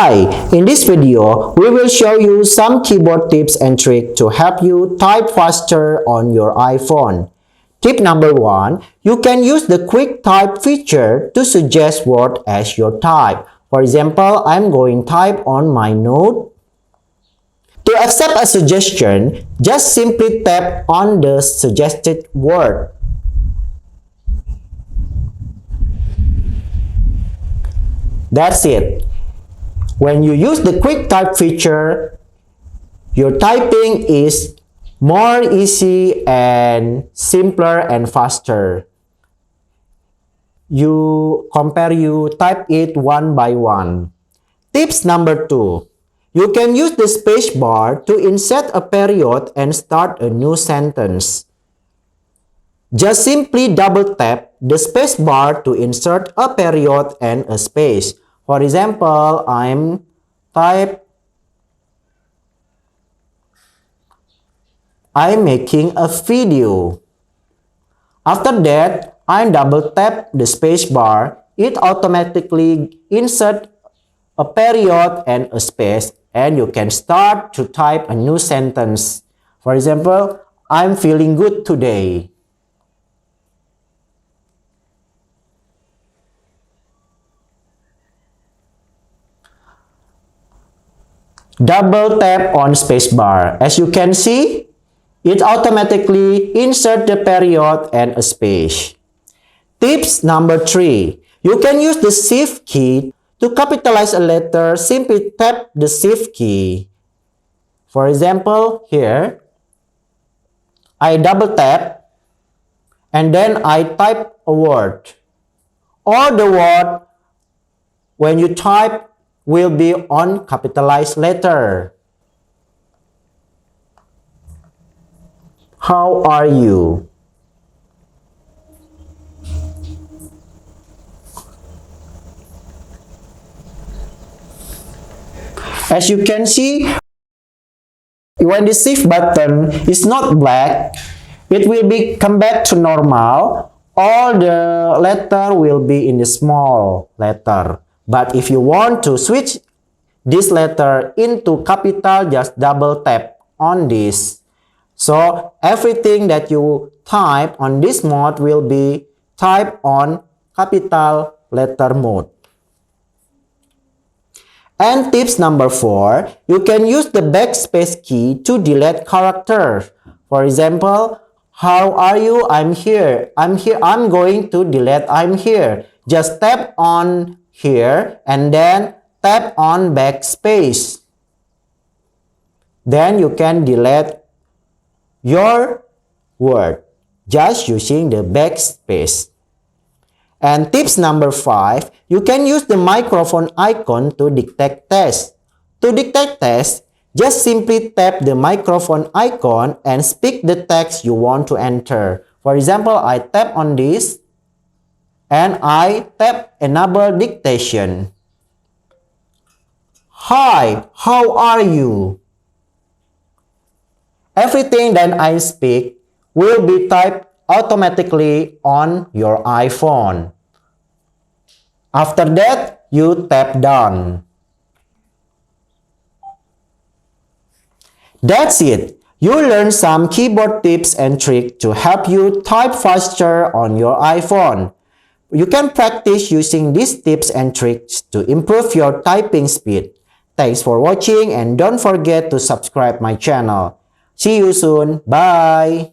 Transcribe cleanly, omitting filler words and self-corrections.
Hi, in this video, we will show you some keyboard tips and tricks to help you type faster on your iPhone. Tip number 1, you can use the quick type feature to suggest word as your type. For example, I'm going to type on my note. To accept a suggestion, just simply tap on the suggested word. That's it. When you use the quick type feature, your typing is more easy and simpler and faster. You type it one by one. Tips number 2. You can use the space bar to insert a period and start a new sentence. Just simply double tap the space bar to insert a period and a space. For example, I'm making a video. After that, I double tap the space bar. It automatically insert a period and a space, and you can start to type a new sentence. For example, I'm feeling good today. Double tap on spacebar. As you can see, it automatically insert the period and a space. Tips number 3. You can use the Shift key to capitalize a letter. Simply tap the Shift key. For example, here, I double tap and then I type a word. Or the word, when you type, will be on capitalized letter. How are you? As you can see, when the shift button is not black, it will come back to normal. All the letter will be in the small letter. But if you want to switch this letter into capital, just double tap on this. So everything that you type on this mode will be typed on capital letter mode. And tips number 4, you can use the backspace key to delete characters. For example, how are you? I'm here. I'm here. I'm going to delete I'm here. Just tap on here and then tap on backspace. Then you can delete your word just using the backspace. And tips number 5, you can use the microphone icon to dictate text. To dictate text, just simply tap the microphone icon and speak the text you want to enter. For example, I tap on this and I tap enable dictation. Hi, how are you? Everything that I speak will be typed automatically on your iPhone. After that, you tap done. That's it. You learned some keyboard tips and tricks to help you type faster on your iPhone. You can practice using these tips and tricks to improve your typing speed. Thanks for watching and don't forget to subscribe my channel. See you soon. Bye.